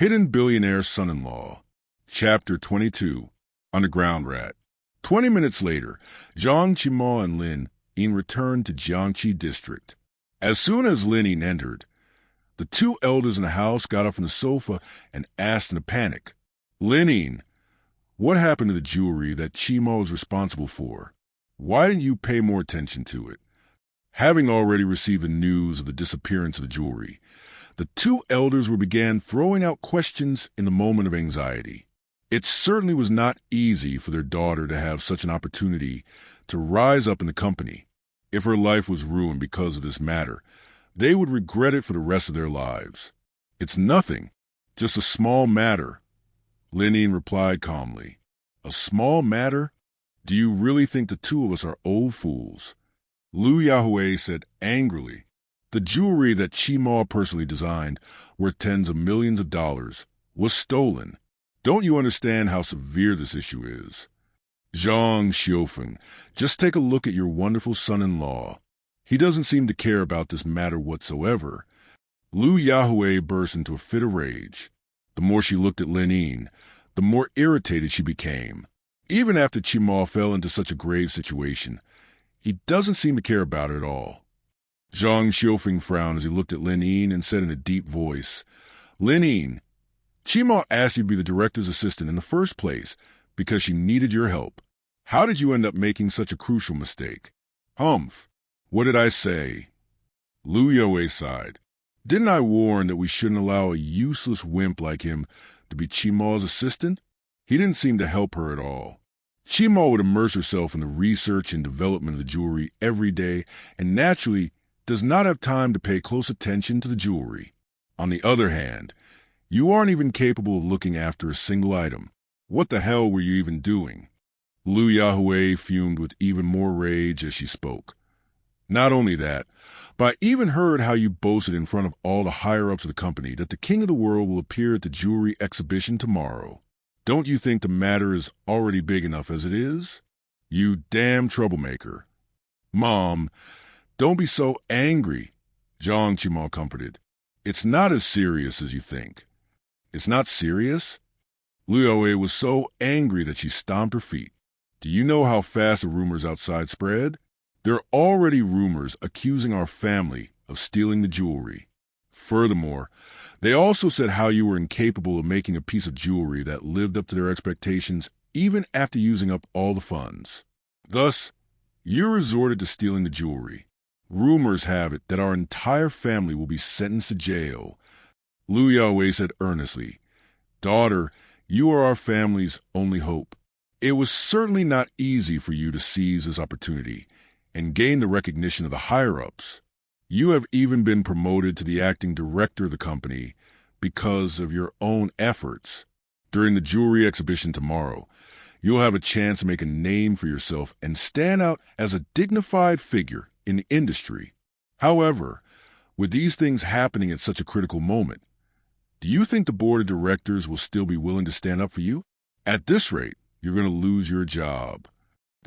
Hidden Billionaire Son-in-law, Chapter 22, Underground Rat. 20 minutes later, Zhang Qimo and Lin Ying returned to Jiangxi District. As soon as Lin Ying entered, the two elders in the house got up from the sofa and asked in a panic, "Lin Ying, what happened to the jewelry that Qimo is responsible for? Why didn't you pay more attention to it?" Having already received the news of the disappearance of the jewelry, the two elders began throwing out questions in the moment of anxiety. It certainly was not easy for their daughter to have such an opportunity to rise up in the company. If her life was ruined because of this matter, they would regret it for the rest of their lives. "It's nothing, just a small matter," Lin Ying replied calmly. "A small matter? Do you really think the two of us are old fools?" Lu Yahweh said angrily. The jewelry that Qimo personally designed, worth tens of millions of dollars, was stolen. Don't you understand how severe this issue is? Zhang Xiufeng, just take a look at your wonderful son-in-law. He doesn't seem to care about this matter whatsoever. Lu Yahweh burst into a fit of rage. The more she looked at Lin Ying, the more irritated she became. Even after Qimo fell into such a grave situation, he doesn't seem to care about it at all. Zhang Xiufeng frowned as he looked at Lin Ying and said in a deep voice, "Lin Ying, Qimo asked you to be the director's assistant in the first place because she needed your help. How did you end up making such a crucial mistake?" "Humph, what did I say?" Lu Yahweh sighed. "Didn't I warn that we shouldn't allow a useless wimp like him to be Qimo's assistant?" He didn't seem to help her at all. Qimo would immerse herself in the research and development of the jewelry every day and naturally does not have time to pay close attention to the jewelry. On the other hand, you aren't even capable of looking after a single item. What the hell were you even doing? Lu Yahweh fumed with even more rage as she spoke. Not only that, but I even heard how you boasted in front of all the higher-ups of the company that the king of the world will appear at the jewelry exhibition tomorrow. Don't you think the matter is already big enough as it is? You damn troublemaker. Mom, don't be so angry, Zhang Qimo comforted. It's not as serious as you think. It's not serious? Lu Yahweh was so angry that she stomped her feet. Do you know how fast the rumors outside spread? There are already rumors accusing our family of stealing the jewelry. Furthermore, they also said how you were incapable of making a piece of jewelry that lived up to their expectations even after using up all the funds. Thus, you resorted to stealing the jewelry. Rumors have it that our entire family will be sentenced to jail. Lu Yahweh said earnestly, "Daughter, you are our family's only hope. It was certainly not easy for you to seize this opportunity and gain the recognition of the higher-ups. You have even been promoted to the acting director of the company because of your own efforts. During the jewelry exhibition tomorrow, you'll have a chance to make a name for yourself and stand out as a dignified figure in the industry. However, with these things happening at such a critical moment, do you think the board of directors will still be willing to stand up for you? At this rate, you're going to lose your job."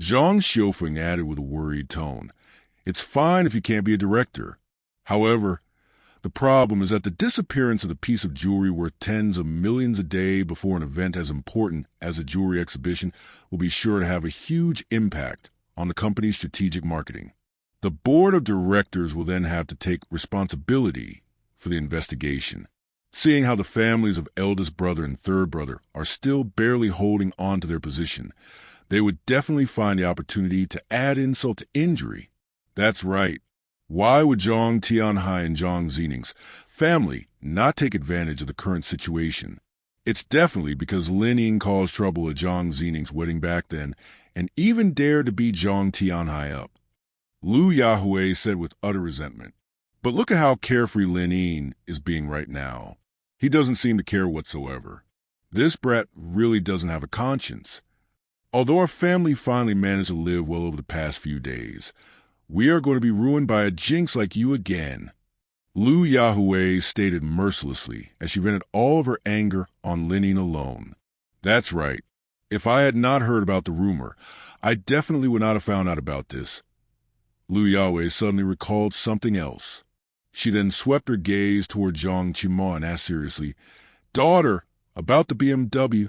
Zhang Xiufeng added with a worried tone, "It's fine if you can't be a director. However, the problem is that the disappearance of the piece of jewelry worth tens of millions a day before an event as important as a jewelry exhibition will be sure to have a huge impact on the company's strategic marketing. The board of directors will then have to take responsibility for the investigation. Seeing how the families of eldest brother and third brother are still barely holding on to their position, they would definitely find the opportunity to add insult to injury. That's right. Why would Zhang Tianhai and Zhang Xining's family not take advantage of the current situation? It's definitely because Lin Ying caused trouble at Zhang Xining's wedding back then and even dared to beat Zhang Tianhai up." Lu Yahweh said with utter resentment. "But look at how carefree Lin Ying is being right now. He doesn't seem to care whatsoever. This brat really doesn't have a conscience. Although our family finally managed to live well over the past few days, we are going to be ruined by a jinx like you again." Lu Yahweh stated mercilessly as she vented all of her anger on Lin Ying alone. "That's right. If I had not heard about the rumor, I definitely would not have found out about this." Lu Yahweh suddenly recalled something else. She then swept her gaze toward Zhang Qimo and asked seriously, Daughter, about the BMW.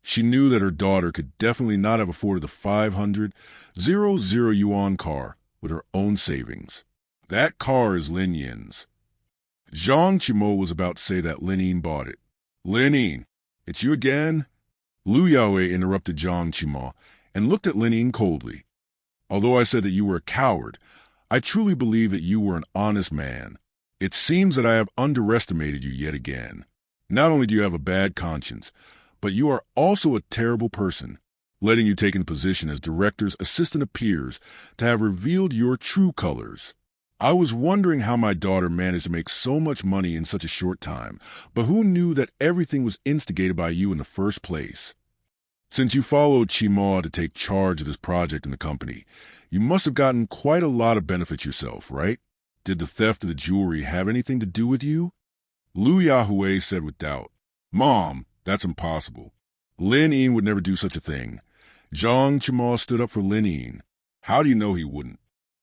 She knew that her daughter could definitely not have afforded the 500 yuan car with her own savings. That car is Lin Yin's. Zhang Qimo was about to say that Lin Yin bought it. Lin Yin, it's you again? Lu Yaowei interrupted Zhang Qimo and looked at Lin Yin coldly. Although I said that you were a coward, I truly believe that you were an honest man. It seems that I have underestimated you yet again. Not only do you have a bad conscience, but you are also a terrible person. Letting you take in position as director's assistant appears to have revealed your true colors. I was wondering how my daughter managed to make so much money in such a short time, but who knew that everything was instigated by you in the first place? Since you followed Qimo to take charge of this project in the company, you must have gotten quite a lot of benefits yourself, right? Did the theft of the jewelry have anything to do with you? Lu Yahui said with doubt. Mom, that's impossible. Lin Yin would never do such a thing. Zhang Qimo stood up for Lin Yin. How do you know he wouldn't?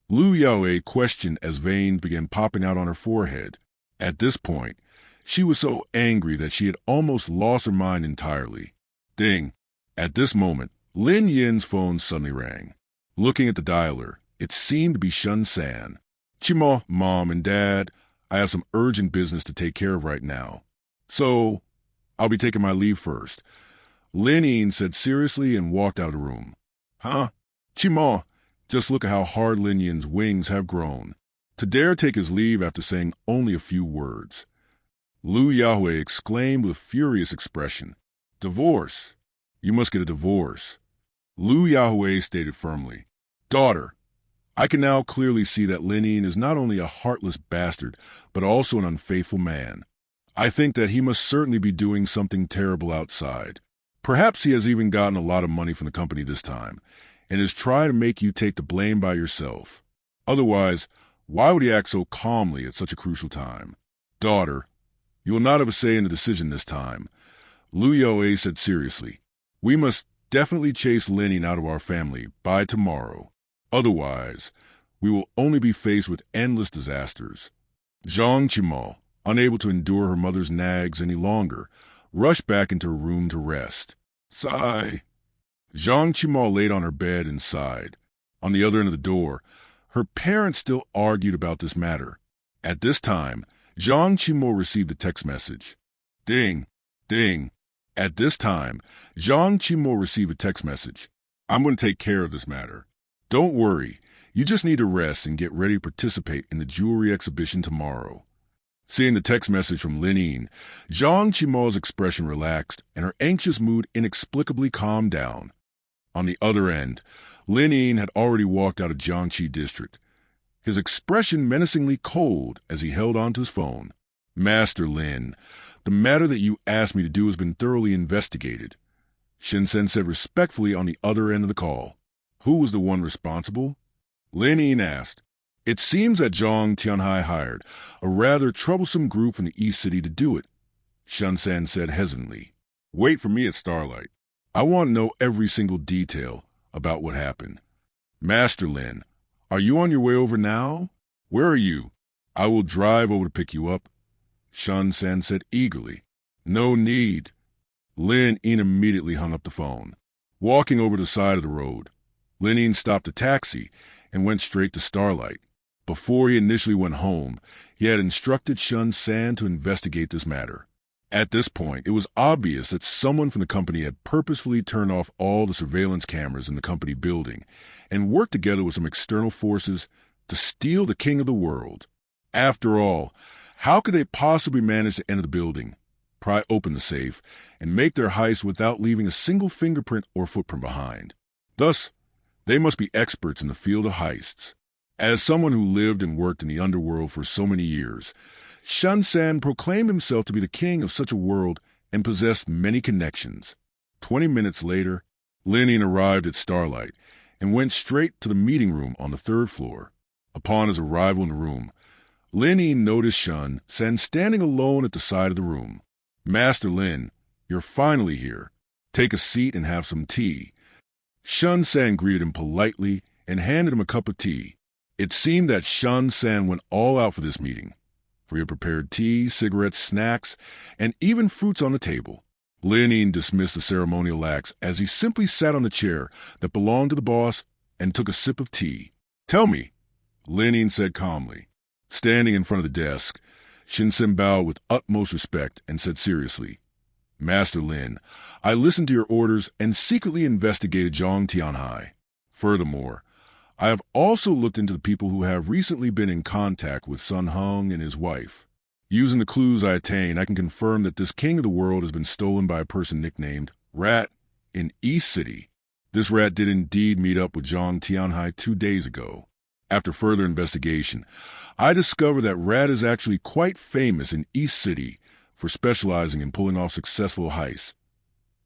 Lu Yaowei questioned as veins began popping out on her forehead. At this point, she was so angry that she had almost lost her mind entirely. Ding! At this moment, Lin Yin's phone suddenly rang. Looking at the dialer, it seemed to be Shun San. Qimo, Mom, and Dad, I have some urgent business to take care of right now. So, I'll be taking my leave first. Lin Yin said seriously and walked out of the room. Huh? Qimo, just look at how hard Lin Yin's wings have grown. To dare take his leave after saying only a few words. Lu Yahui exclaimed with furious expression. Divorce. You must get a divorce. Lu Yahui stated firmly. Daughter, I can now clearly see that Lin Yin is not only a heartless bastard, but also an unfaithful man. I think that he must certainly be doing something terrible outside. Perhaps he has even gotten a lot of money from the company this time, and is trying to make you take the blame by yourself. Otherwise, why would he act so calmly at such a crucial time? Daughter, you will not have a say in the decision this time. Lu Yaowei said seriously. We must definitely chase Lin Yin out of our family by tomorrow. Otherwise, we will only be faced with endless disasters. Zhang Qimo, unable to endure her mother's nags any longer, rushed back into her room to rest. Sigh. Zhang Qimo laid on her bed and sighed. On the other end of the door, her parents still argued about this matter. At this time, Zhang Qimo received a text message. Ding, ding. At this time, Zhang Qimo received a text message. I'm going to take care of this matter. Don't worry, you just need to rest and get ready to participate in the jewelry exhibition tomorrow. Seeing the text message from Lin Yin, Zhang Qimo's expression relaxed and her anxious mood inexplicably calmed down. On the other end, Lin Yin had already walked out of Jiangxi district, his expression menacingly cold as he held onto his phone. Master Lin, the matter that you asked me to do has been thoroughly investigated. Shinsen said respectfully on the other end of the call. Who was the one responsible? Lin Yin asked. It seems that Zhang Tianhai hired a rather troublesome group from the East City to do it, Shinsen said hesitantly. Wait for me at Starlight. I want to know every single detail about what happened. Master Lin, are you on your way over now? Where are you? I will drive over to pick you up. Shinsen said eagerly. No need. Lin Yin immediately hung up the phone. Walking over the side of the road, Lin Yin stopped a taxi and went straight to Starlight. Before he initially went home, he had instructed Shun San to investigate this matter. At this point, it was obvious that someone from the company had purposefully turned off all the surveillance cameras in the company building and worked together with some external forces to steal the king of the world. After all, how could they possibly manage to enter the building, pry open the safe, and make their heist without leaving a single fingerprint or footprint behind? Thus, they must be experts in the field of heists. As someone who lived and worked in the underworld for so many years, Shun San proclaimed himself to be the king of such a world and possessed many connections. 20 minutes later, Lin Yin arrived at Starlight and went straight to the meeting room on the 3rd floor. Upon his arrival in the room, Lin Yin noticed Shun San standing alone at the side of the room. Master Lin, you're finally here. Take a seat and have some tea. Shun San greeted him politely and handed him a cup of tea. It seemed that Shun San went all out for this meeting. We had prepared tea, cigarettes, snacks, and even fruits on the table. Lin Yin dismissed the ceremonial acts as he simply sat on the chair that belonged to the boss and took a sip of tea. "Tell me," Lin Yin said calmly. Standing in front of the desk, Shin Sen bowed with utmost respect and said seriously, "Master Lin, I listened to your orders and secretly investigated Zhang Tianhai. Furthermore, I have also looked into the people who have recently been in contact with Sun Hung and his wife. Using the clues I attained, I can confirm that this king of the world has been stolen by a person nicknamed Rat in East City. This rat did indeed meet up with Zhang Tianhai 2 days ago. After further investigation, I discovered that Rat is actually quite famous in East City for specializing in pulling off successful heists,"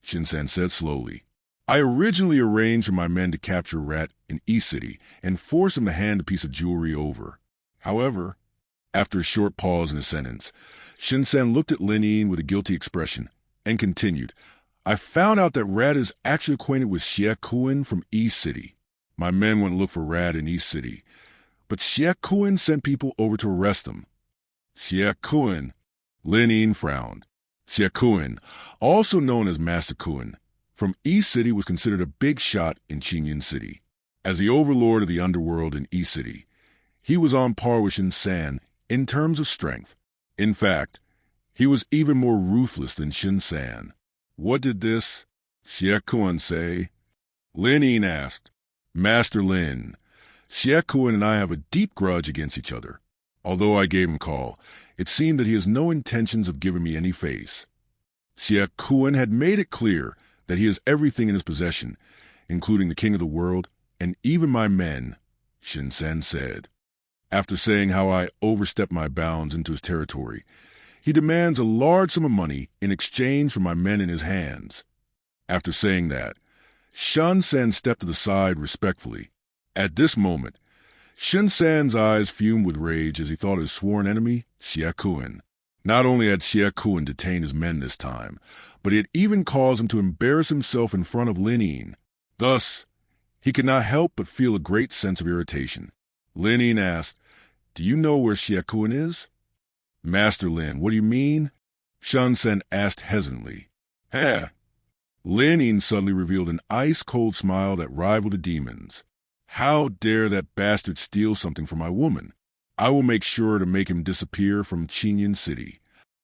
Shin-san said slowly. "I originally arranged for my men to capture Rat in East City and force him to hand a piece of jewelry over. However," after a short pause in his sentence, Shin-san looked at Lin Yin with a guilty expression and continued, "I found out that Rat is actually acquainted with Xie Kuan from East City. My men went to look for Rat in East City, but Xie Kuan sent people over to arrest him." "Xie Kuan," Lin Yin frowned. Xie Kuan, also known as Master Kuan, from East City, was considered a big shot in Qingyun City. As the overlord of the underworld in East City, he was on par with Shin-san in terms of strength. In fact, he was even more ruthless than Shin-san. "What did this Xie Kuan say?" Lin Yin asked. "Master Lin, Xie Kuan and I have a deep grudge against each other. Although I gave him a call, it seemed that he has no intentions of giving me any face. Xie Kuan had made it clear that he has everything in his possession, including the king of the world and even my men," Shin-san said. "After saying how I overstepped my bounds into his territory, he demands a large sum of money in exchange for my men in his hands." After saying that, Shin-san stepped to the side respectfully. At this moment, Shin-san's eyes fumed with rage as he thought of his sworn enemy, Xie Kuan. Not only had Xie Kuan detained his men this time, but he had even caused him to embarrass himself in front of Lin Yin. Thus, he could not help but feel a great sense of irritation. Lin Yin asked, "Do you know where Xie Kuan is?" "Master Lin, what do you mean?" Shin-san asked hesitantly. "Heh." Lin Yin suddenly revealed an ice-cold smile that rivaled a demon's. "How dare that bastard steal something from my woman? I will make sure to make him disappear from Qingyun City.